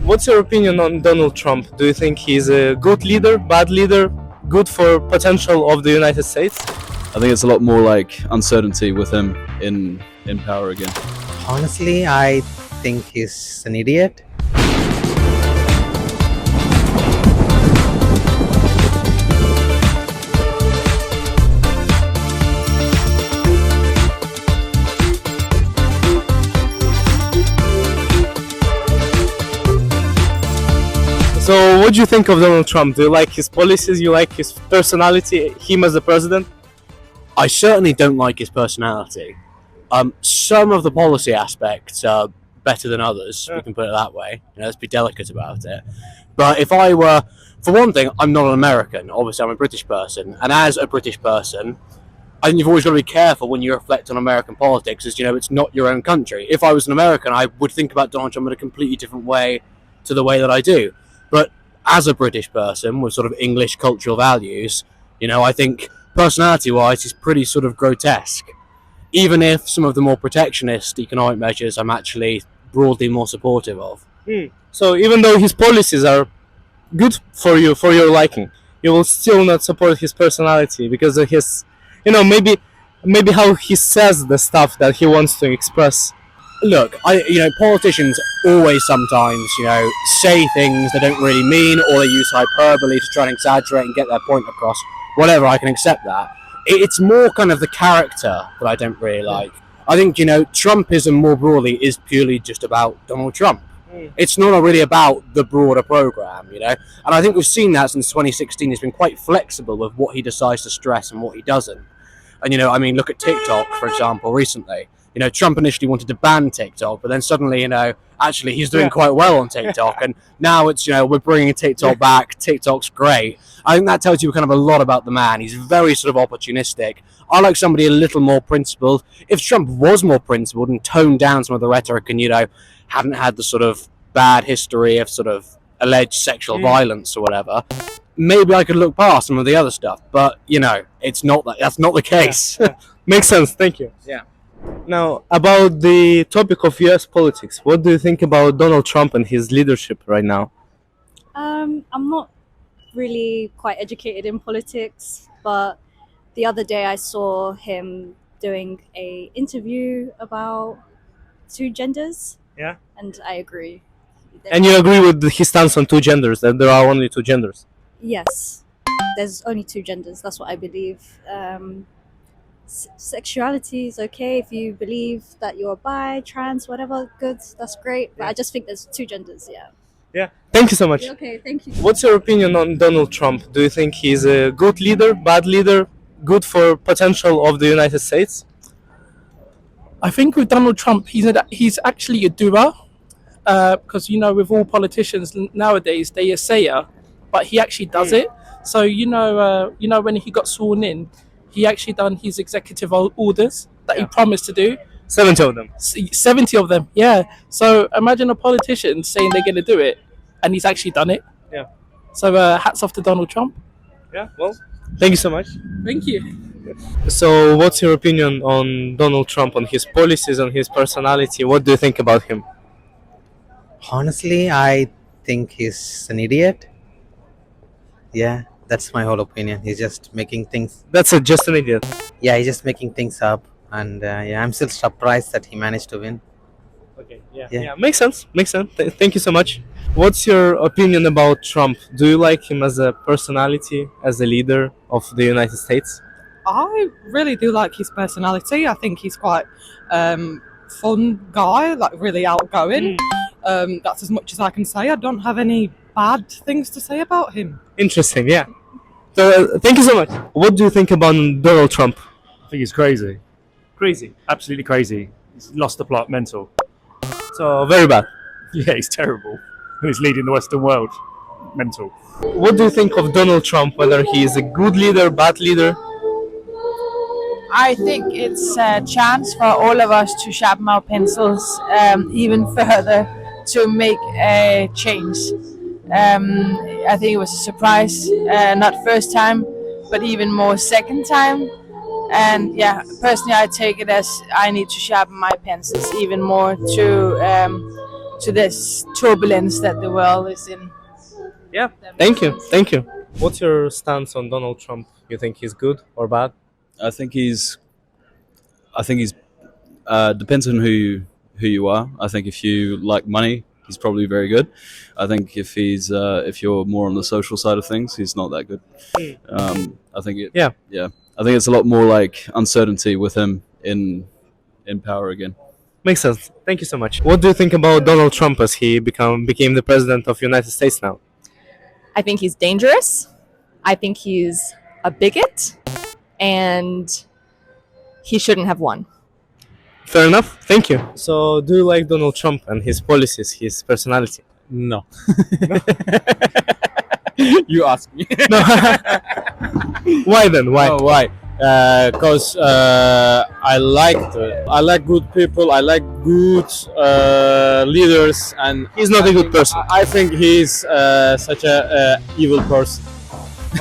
What's your opinion on Donald Trump? Do you think he's a good leader, bad leader, good for potential of the United States? I think it's a lot more like uncertainty with him in power again. Honestly, I think he's an idiot. So, what do you think of Donald Trump? Do you like his policies? You like his personality? Him as a president? I certainly don't like his personality. Some of the policy aspects are better than others. We can put it that way. Let's be delicate about it. But if I were, for one thing, I'm not an American. Obviously, I'm a British person, and as a British person, I think you've always got to be careful when you reflect on American politics, as it's not your own country. If I was an American, I would think about Donald Trump in a completely different way to the way that I do. But as a British person with sort of English cultural values, I think personality-wise he's pretty sort of grotesque. Even if some of the more protectionist economic measures I'm actually broadly more supportive of. So, even though his policies are good for you, for your liking, you will still not support his personality because of his, maybe how he says the stuff that he wants to express. Look, politicians always sometimes, say things they don't really mean, or they use hyperbole to try and exaggerate and get their point across. Whatever, I can accept that. It's more kind of the character that I don't really like. I think, Trumpism more broadly is purely just about Donald Trump. It's not really about the broader program, And I think we've seen that since 2016. He's been quite flexible with what he decides to stress and what he doesn't. And, look at TikTok, for example, recently. Trump initially wanted to ban TikTok, but then suddenly, actually he's doing quite well on TikTok. And now it's, we're bringing TikTok back. TikTok's great. I think that tells you kind of a lot about the man. He's very sort of opportunistic. I like somebody a little more principled. If Trump was more principled and toned down some of the rhetoric and, hadn't had the sort of bad history of sort of alleged sexual violence or whatever, maybe I could look past some of the other stuff. But, it's not that's not the case. Makes sense, thank you. Yeah. Now, about the topic of US politics, what do you think about Donald Trump and his leadership right now? I'm not really quite educated in politics, but the other day I saw him doing a interview about two genders. Yeah. And I agree. And you agree with his stance on two genders, that there are only two genders? Yes, there's only two genders. That's what I believe. Sexuality is okay if you believe that you're bi, trans, whatever. Good, that's great. But I just think there's two genders. Yeah. Yeah. Thank you so much. Okay, thank you. What's your opinion on Donald Trump? Do you think he's a good leader, bad leader, good for potential of the United States? I think with Donald Trump, he's actually a doer, because with all politicians nowadays they say it, but he actually does it. So when he got sworn in, he actually done his executive orders that he promised to do. 70 of them. 70 of them, yeah. So imagine a politician saying they're going to do it, and he's actually done it. Yeah. So hats off to Donald Trump. Yeah. Well, thank you so much. Thank you. So, what's your opinion on Donald Trump, on his policies, on his personality? What do you think about him? Honestly, I think he's an idiot. Yeah, that's my whole opinion. He's just making things. That's just an idiot. Yeah, he's just making things up, and I'm still surprised that he managed to win. Okay. Yeah. Makes sense. Thank you so much. What's your opinion about Trump? Do you like him as a personality, as a leader of the United States? I really do like his personality. I think he's quite fun guy, like really outgoing. That's as much as I can say. I don't have any bad things to say about him. Interesting, yeah. So, thank you so much. What do you think about Donald Trump? I think he's crazy. Crazy. Absolutely crazy. He's lost the plot, mental. So, very bad. Yeah, he's terrible. He's leading the Western world. Mental. What do you think of Donald Trump, whether he is a good leader, bad leader? I think it's a chance for all of us to sharpen our pencils even further to make a change. I think it was a surprise, not first time, but even more second time. And yeah, personally, I take it as I need to sharpen my pencils even more to to this turbulence that the world is in. Yeah. Thank you. Thank you. What's your stance on Donald Trump? You think he's good or bad? I think he's depends on who you are. I think if you like money, he's probably very good. I think if you're more on the social side of things, he's not that good. I think Yeah. I think it's a lot more like uncertainty with him in power again. Makes sense. Thank you so much. What do you think about Donald Trump as he became the president of United States now? I think he's dangerous. I think he's a bigot, and he shouldn't have won. Fair enough. Thank you. So, do you like Donald Trump and his policies, his personality? No. You ask me. No. Why then? Why? Oh, why? Because I like good people. I like good leaders, and He's not a good person. I think he's such a evil person.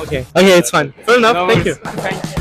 Okay. Okay, it's fine. Fair enough. No Thank worries. you.